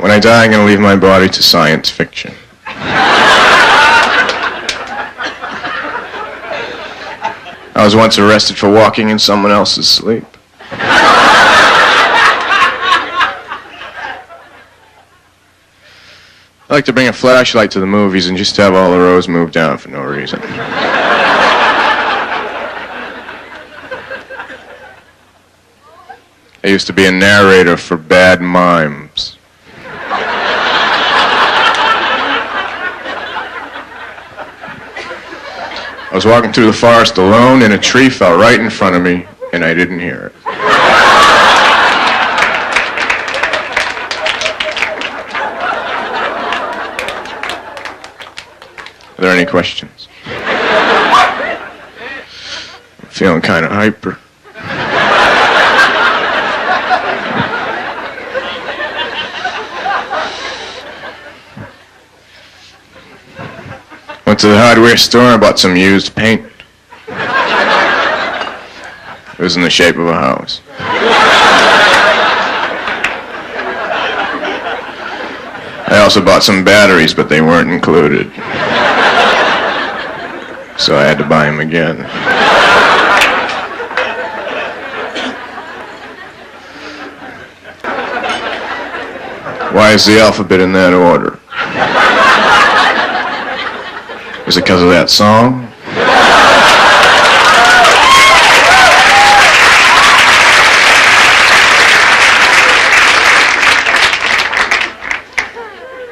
When I die, I'm going to leave my body to science fiction. I was once arrested for walking in someone else's sleep. I like to bring a flashlight to the movies and just have all the rows moved down for no reason. I used to be a narrator for bad mimes. I was walking through the forest alone and a tree fell right in front of me and I didn't hear it. Are there any questions? I'm feeling kind of hyper. Went to the hardware store and bought some used paint. It was in the shape of a house. I also bought some batteries, but they weren't included. So I had to buy them again. Why is the alphabet in that order? Is it because of that song?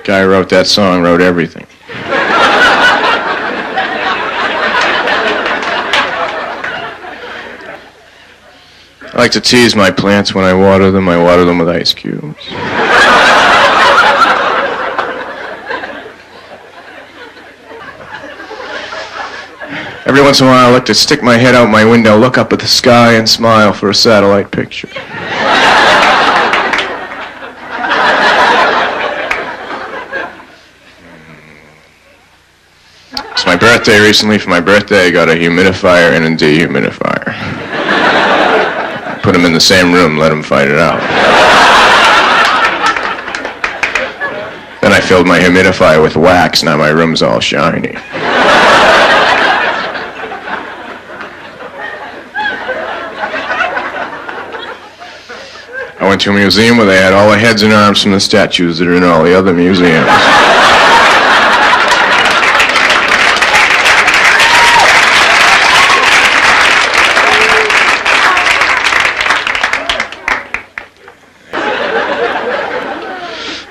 Guy who wrote that song wrote everything. I like to tease my plants when I water them. I water them with ice cubes. Every once in a while I like to stick my head out my window, look up at the sky, and smile for a satellite picture. It's my birthday recently. For my birthday I got a humidifier and a dehumidifier. Put them in the same room, let them fight it out. Then I filled my humidifier with wax, now my room's all shiny. I went to a museum where they had all the heads and arms from the statues that are in all the other museums.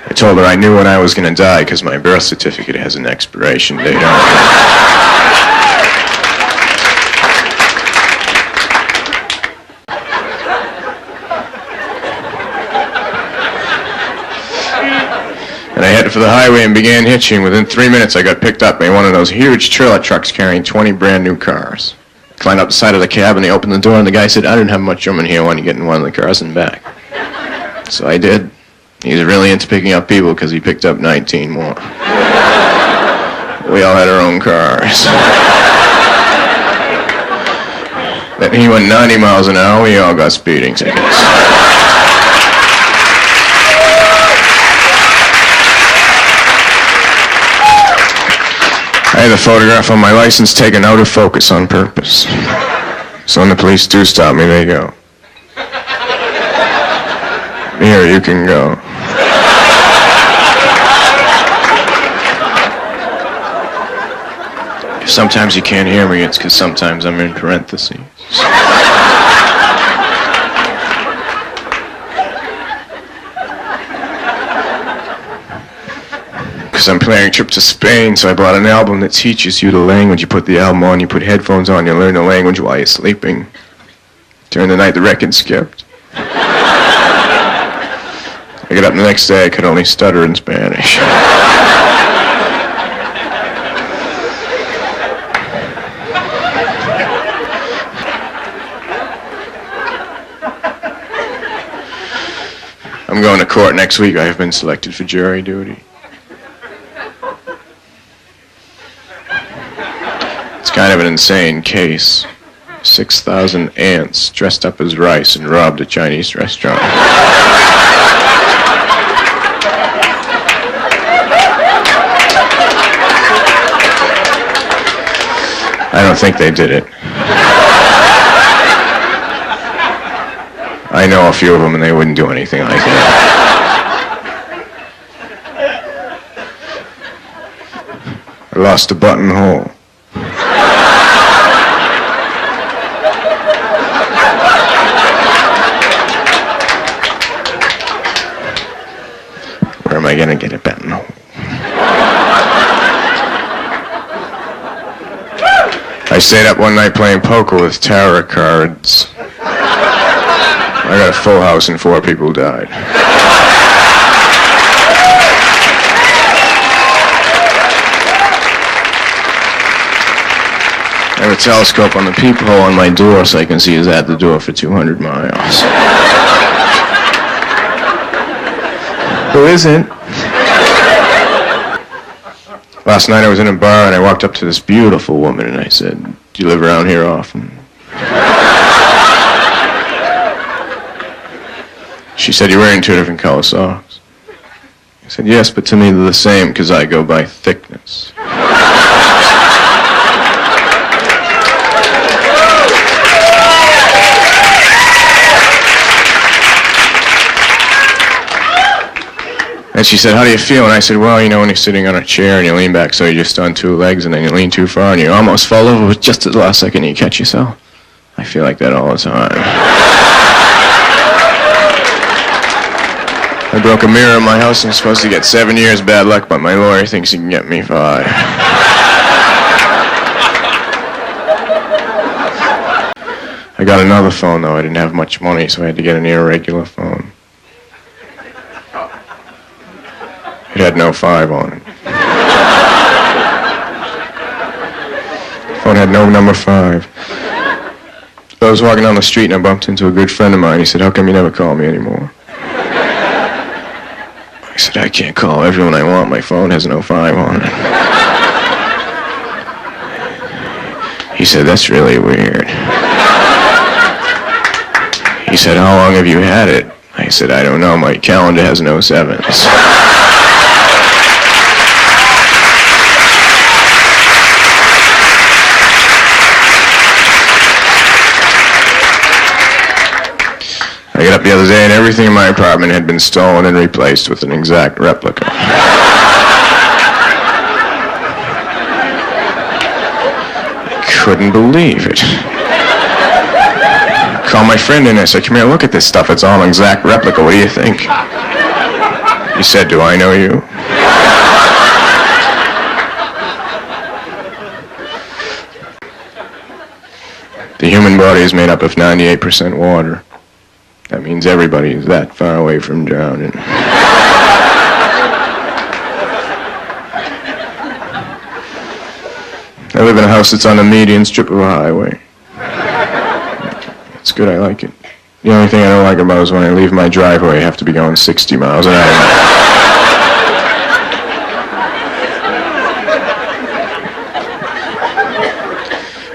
I told her I knew when I was going to die because my birth certificate has an expiration date on it. And I headed for the highway and began hitching. Within 3 minutes, I got picked up by one of those huge trailer trucks carrying 20 brand new cars. I climbed up the side of the cab and they opened the door and the guy said, "I didn't have much room in here. Why don't you get in one of the cars and back?" So I did. He's really into picking up people because he picked up 19 more. We all had our own cars. Then he went 90 miles an hour. We all got speeding tickets. I had the photograph on my license taken out of focus on purpose. So when the police do stop me, they go, "Here, you can go." If sometimes you can't hear me, it's because sometimes I'm in parentheses. Because I'm planning a trip to Spain, so I bought an album that teaches you the language. You put the album on, you put headphones on, you learn the language while you're sleeping. During the night, the record skipped. I got up the next day, I could only stutter in Spanish. I'm going to court next week. I have been selected for jury duty. It's kind of an insane case. 6,000 ants dressed up as rice and robbed a Chinese restaurant. I don't think they did it. I know a few of them, and they wouldn't do anything like that. I lost a buttonhole. Where am I gonna get a buttonhole? I stayed up one night playing poker with tarot cards. I got a full house and 4 people died. I have a telescope on the peephole on my door so I can see who's at the door for 200 miles. Who isn't? Last night I was in a bar and I walked up to this beautiful woman and I said, "Do you live around here often?" She said, "You're wearing 2 different color socks." I said, "Yes, but to me they're the same because I go by thickness." And she said, "How do you feel?" And I said, "Well, you know, when you're sitting on a chair and you lean back so you're just on 2 legs and then you lean too far and you almost fall over with just at the last second and you catch yourself. I feel like that all the time. I broke a mirror in my house and I'm supposed to get 7 years bad luck, but my lawyer thinks he can get me 5. I got another phone, though. I didn't have much money, so I had to get an irregular phone. It had no 5 on it. The phone had no number 5. I was walking down the street and I bumped into a good friend of mine. He said, "How come you never call me anymore?" I said, "I can't call everyone I want. My phone has no 5 on it." He said, "That's really weird." He said, "How long have you had it?" I said, "I don't know. My calendar has no 7s. I got up the other day and everything in my apartment had been stolen and replaced with an exact replica. I couldn't believe it. I called my friend in and I said, "Come here, look at this stuff. It's all an exact replica. What do you think?" He said, "Do I know you?" The human body is made up of 98% water. That means everybody is that far away from drowning. I live in a house that's on a median strip of a highway. It's good, I like it. The only thing I don't like about it is when I leave my driveway, I have to be going 60 miles an hour.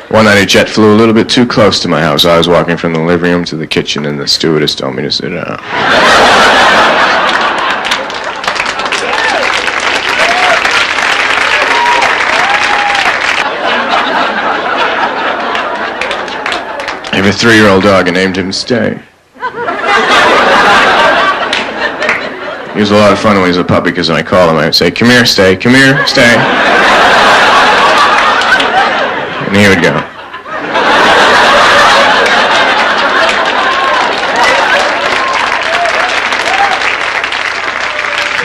One night a jet flew a little bit too close to my house. I was walking from the living room to the kitchen and the stewardess told me to sit down. I have a 3-year-old dog and named him Stay. He was a lot of fun when he was a puppy because when I called him I would say, "Come here, Stay, come here, Stay." And he would go.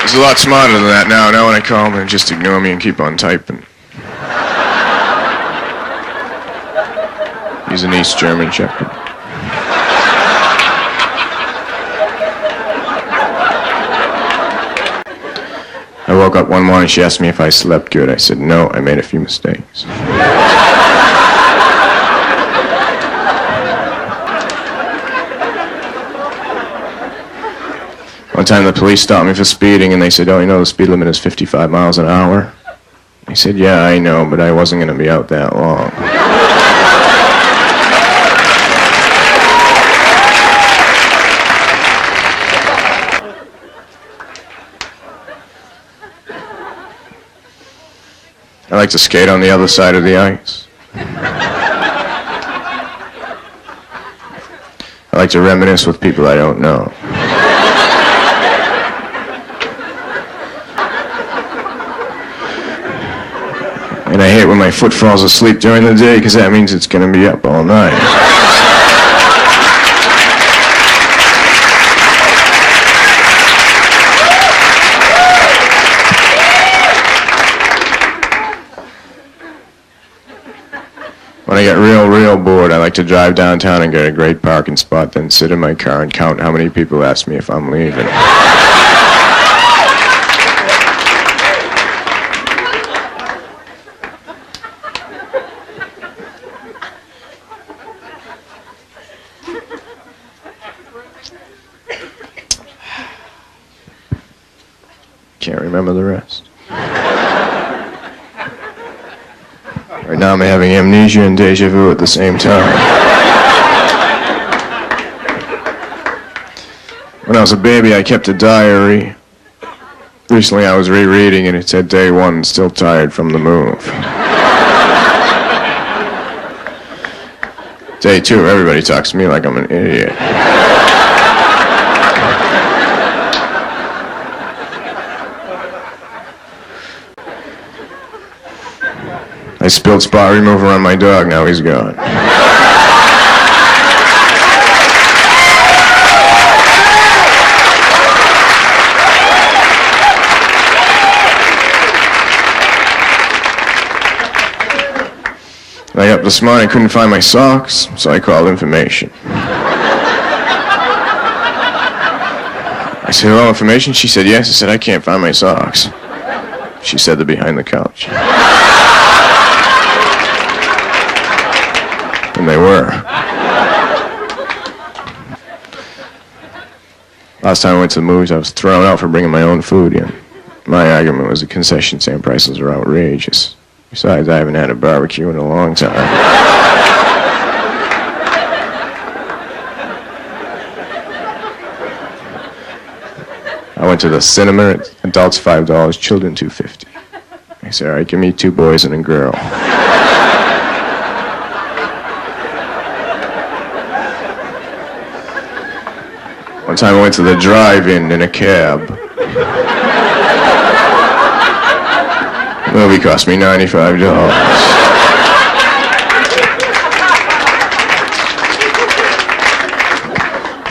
He's a lot smarter than that now. Now when I call him, he'll just ignore me and keep on typing. He's an East German Shepherd. I woke up one morning, she asked me if I slept good. I said, "No, I made a few mistakes." One time the police stopped me for speeding and they said, "Oh, you know the speed limit is 55 miles an hour?" I said, "Yeah, I know, but I wasn't going to be out that long." I like to skate on the other side of the ice. like to reminisce with people I don't know. And I hate when my foot falls asleep during the day, because that means it's going to be up all night. When I get real bored, I like to drive downtown and get a great parking spot, then sit in my car and count how many people ask me if I'm leaving. Can't remember the rest. Right now I'm having amnesia and deja vu at the same time. When I was a baby, I kept a diary. Recently I was rereading and it said day 1, still tired from the move. Day 2, everybody talks to me like I'm an idiot. I spilled spot remover on my dog, now he's gone. I got up this morning, I couldn't find my socks, so I called information. I said, hello, information? She said, yes. I said, I can't find my socks. She said, they're behind the couch. And they were. Last time I went to the movies, I was thrown out for bringing my own food in. My argument was the concession stand prices are outrageous. Besides, I haven't had a barbecue in a long time. I went to the cinema, adults $5, children $2.50. I said, all right, give me 2 boys and a girl. One time I went to the drive-in in a cab. The movie cost me $95.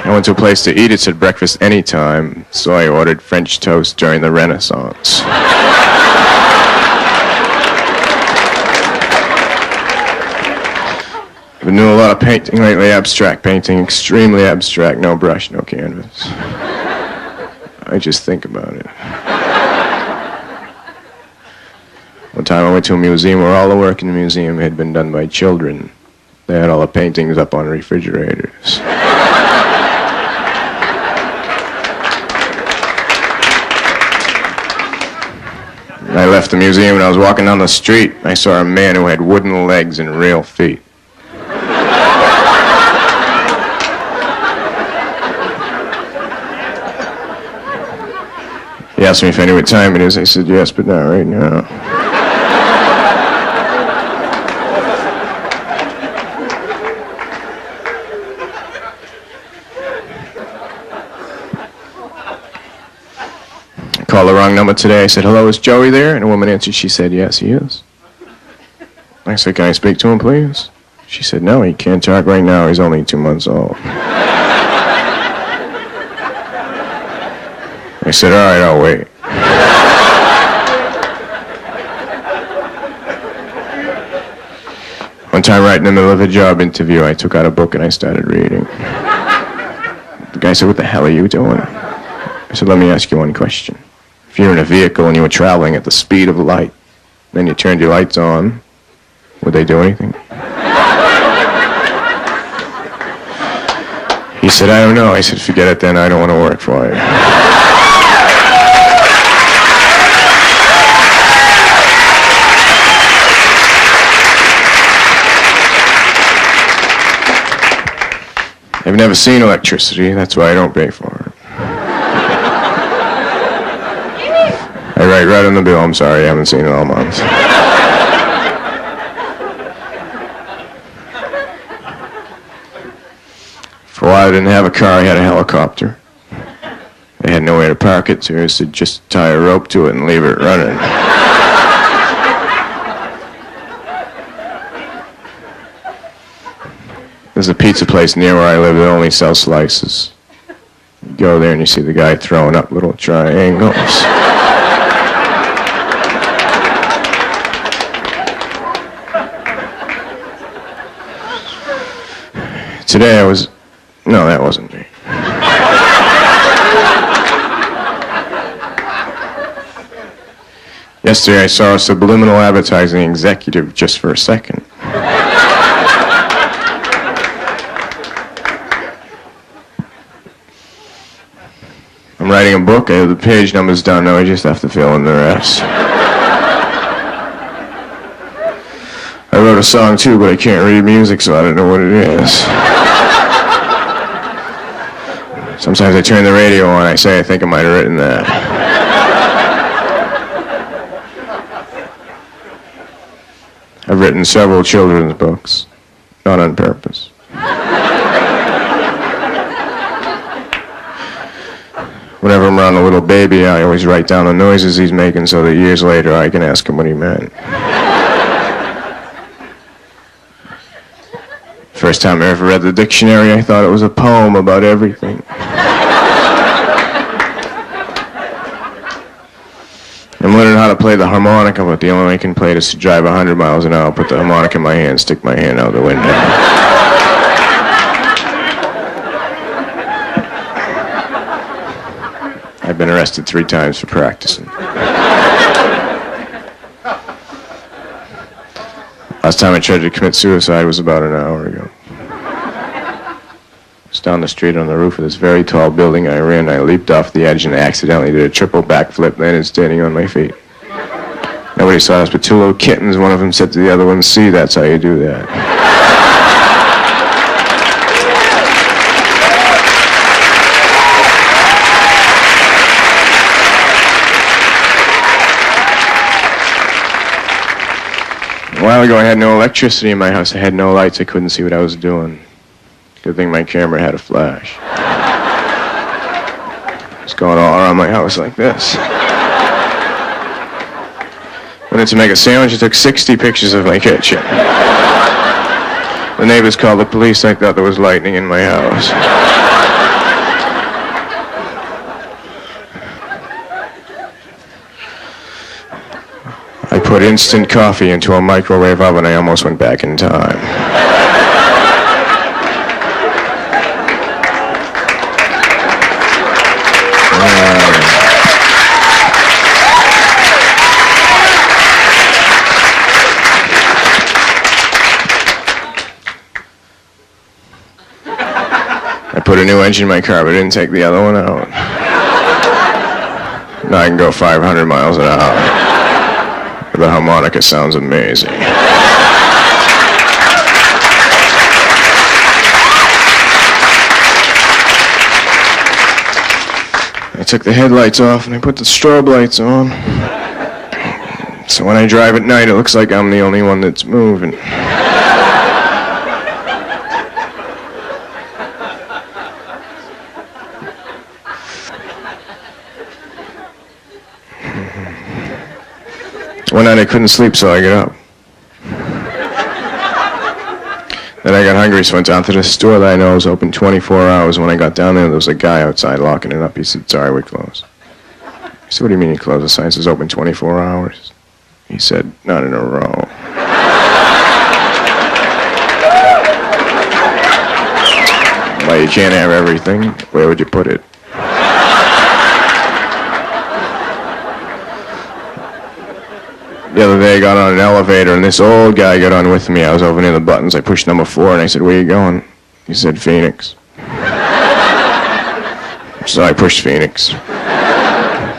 I went to a place to eat. It said breakfast anytime, so I ordered French toast during the Renaissance. I've been doing a lot of painting lately, abstract painting, extremely abstract, no brush, no canvas. I just think about it. One time I went to a museum where all the work in the museum had been done by children. They had all the paintings up on refrigerators. I left the museum and I was walking down the street. I saw a man who had wooden legs and real feet. He asked me if I knew what time it is. I said, yes, but not right now. I called the wrong number today. I said, hello, is Joey there? And a woman answered. She said, yes, he is. I said, can I speak to him, please? She said, no, he can't talk right now. He's only 2 months old. I said, all right, I'll wait. One time, right in the middle of a job interview, I took out a book and I started reading. The guy said, what the hell are you doing? I said, let me ask you one question. If you're in a vehicle and you were traveling at the speed of light, then you turned your lights on, would they do anything? He said, I don't know. I said, forget it then, I don't want to work for you. I've never seen electricity, that's why I don't pay for it. I write right on the bill, I'm sorry, I haven't seen it all month. For For a while I didn't have a car, I had a helicopter. I had nowhere to park it, so I said just tie a rope to it and leave it running. There's a pizza place near where I live that only sells slices. You go there and you see the guy throwing up little triangles. Today no, that wasn't me. Yesterday I saw a subliminal advertising executive just for a second. I'm writing a book, I have the page numbers down now, I just have to fill in the rest. I wrote a song too, but I can't read music, so I don't know what it is. Sometimes I turn the radio on, I say I think I might have written that. I've written several children's books, not on purpose. Whenever I'm around a little baby, I always write down the noises he's making so that years later I can ask him what he meant. First time I ever read the dictionary, I thought it was a poem about everything. I'm learning how to play the harmonica, but the only way I can play it is to drive 100 miles an hour, put the harmonica in my hand, stick my hand out the window. I've been arrested 3 times for practicing. Last time I tried to commit suicide was about an hour ago. I was down the street on the roof of this very tall building I ran. I leaped off the edge and accidentally did a triple backflip, landed standing on my feet. Nobody saw us but 2 little kittens. One of them said to the other one, "See, that's how you do that." A while ago I had no electricity in my house. I had no lights. I couldn't see what I was doing. Good thing my camera had a flash. It's going all around my house like this. Wanted to make a sandwich. I took 60 pictures of my kitchen. The neighbors called the police. I thought there was lightning in my house. I put instant coffee into a microwave oven. I almost went back in time. I put a new engine in my car, but I didn't take the other one out. Now I can go 500 miles an hour. The harmonica sounds amazing. I took the headlights off and I put the strobe lights on. So when I drive at night, it looks like I'm the only one that's moving. One night I couldn't sleep, so I got up. Then I got hungry, so I went down to the store that I know is open 24 hours. When I got down there was a guy outside locking it up. He said, "Sorry, we're closed." I said, "What do you mean you closed? The sign says open 24 hours. He said, "Not in a row." Well, you can't have everything. Where would you put it? The other day I got on an elevator and this old guy got on with me. I was over near the buttons. I pushed number 4 and I said, "Where are you going?" He said, "Phoenix." So I pushed Phoenix.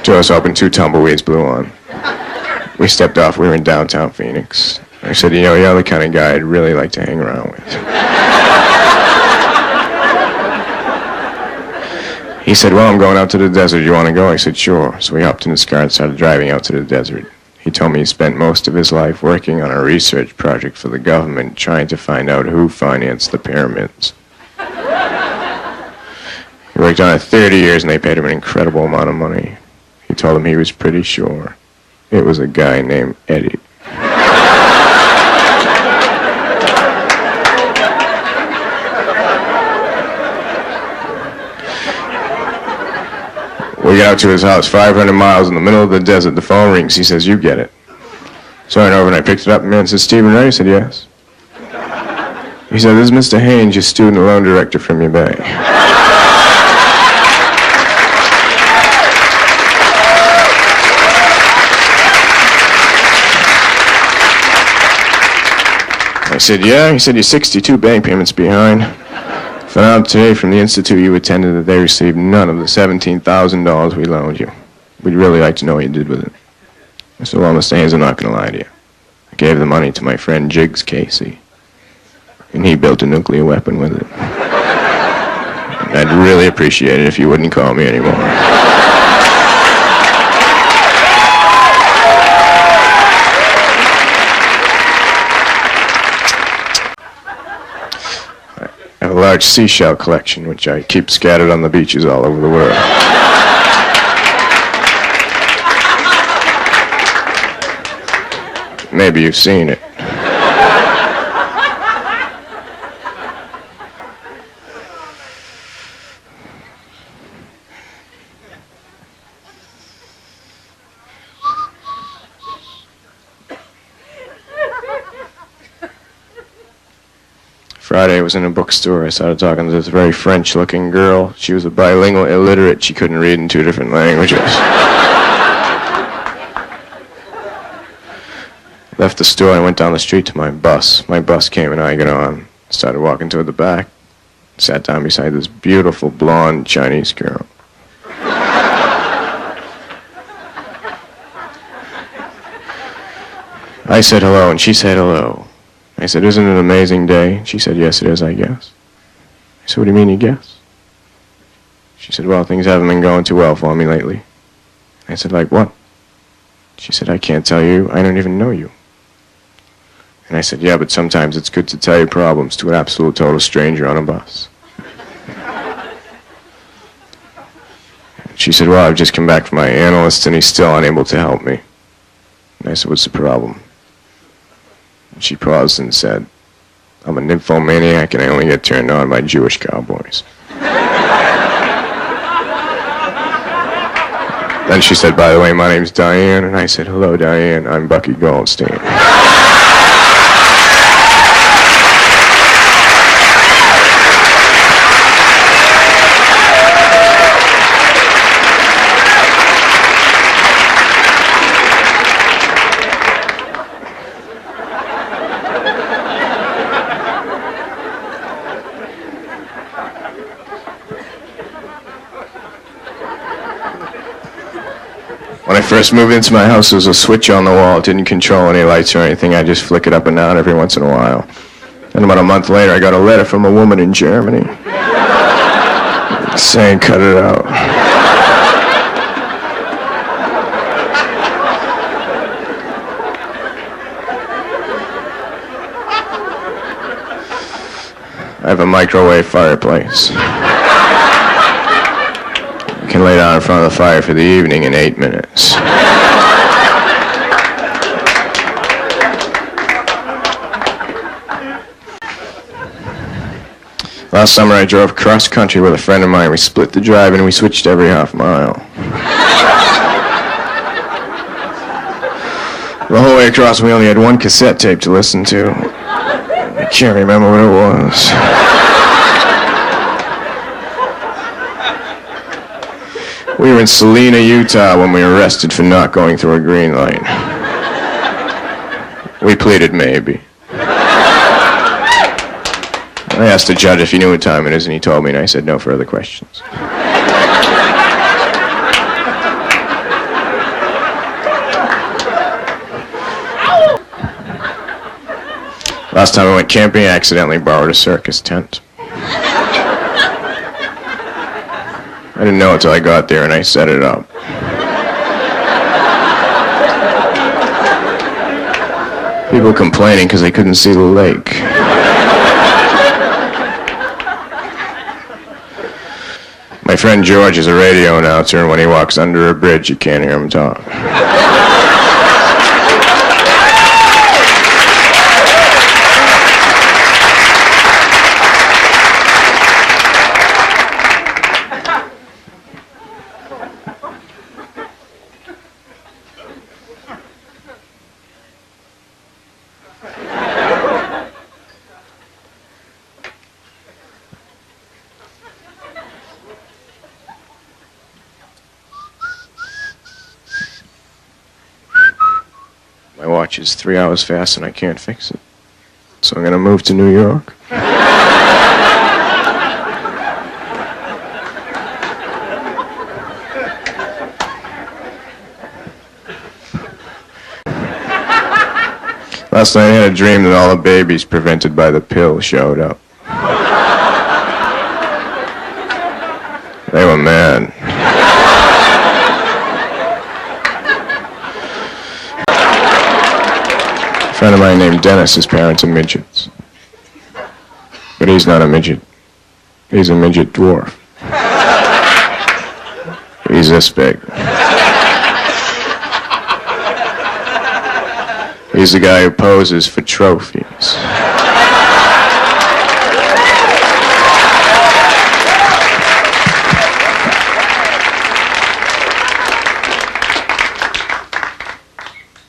Doors opened, 2 tumbleweeds blew on. We stepped off. We were in downtown Phoenix. I said, "You know, you're the kind of guy I'd really like to hang around with." He said, "Well, I'm going out to the desert. You want to go?" I said, "Sure." So we hopped in his car and started driving out to the desert. He told me he spent most of his life working on a research project for the government trying to find out who financed the pyramids. He worked on it 30 years and they paid him an incredible amount of money. He told him he was pretty sure it was a guy named Eddie. We got out to his house, 500 miles in the middle of the desert. The phone rings. He says, "You get it." So I went over and I picked it up, and the man said, "Stephen Ray?" I said, "Yes." He said, "This is Mr. Haynes, your student loan director from your bank." I said, "Yeah." He said, "You're 62 bank payments behind. Found out today from the institute you attended that they received none of the $17,000 we loaned you. We'd really like to know what you did with it." I said, "Well, Mr. Haynes, I'm not going to lie to you. I gave the money to my friend Jiggs Casey, and he built a nuclear weapon with it. I'd really appreciate it if you wouldn't call me anymore." I have a large seashell collection, which I keep scattered on the beaches all over the world. Maybe you've seen it. Friday, I was in a bookstore. I started talking to this very French-looking girl. She was a bilingual illiterate. She couldn't read in 2 different languages. Left the store and went down the street to my bus. My bus came and I got on. Started walking toward the back. Sat down beside this beautiful blonde Chinese girl. I said hello and she said hello. I said, "Isn't it an amazing day?" She said, "Yes, it is, I guess." I said, "What do you mean you guess?" She said, "Well, things haven't been going too well for me lately." I said, "Like what?" She said, "I can't tell you. I don't even know you." And I said, "Yeah, but sometimes it's good to tell your problems to an absolute total stranger on a bus." She said, "Well, I've just come back from my analyst and he's still unable to help me." And I said, "What's the problem?" And she paused and said, "I'm a nymphomaniac and I only get turned on by Jewish cowboys." Then she said, "By the way, my name's Diane." And I said, "Hello, Diane. I'm Bucky Goldstein." When I first moved into my house, there was a switch on the wall. It didn't control any lights or anything. I just flick it up and down every once in a while. And about a month later, I got a letter from a woman in Germany saying, "Cut it out." I have a microwave fireplace. You can lay down in front of the fire for the evening in 8 minutes. Last summer I drove cross country with a friend of mine. We split the drive and we switched every half mile. The whole way across we only had one cassette tape to listen to. I can't remember what it was. We were in Salina, Utah when we were arrested for not going through a green light. We pleaded maybe. I asked the judge if he knew what time it is, and he told me, and I said no further questions. Last time I went camping, I accidentally borrowed a circus tent. I didn't know until I got there and I set it up. People complaining because they couldn't see the lake. My friend George is a radio announcer, and when he walks under a bridge, you can't hear him talk. My watch is 3 hours fast and I can't fix it. So I'm gonna move to New York. Last night I had a dream that all the babies prevented by the pill showed up. They were mad. A friend of mine named Dennis, his parents are midgets. But he's not a midget. He's a midget dwarf. He's this big. He's the guy who poses for trophies.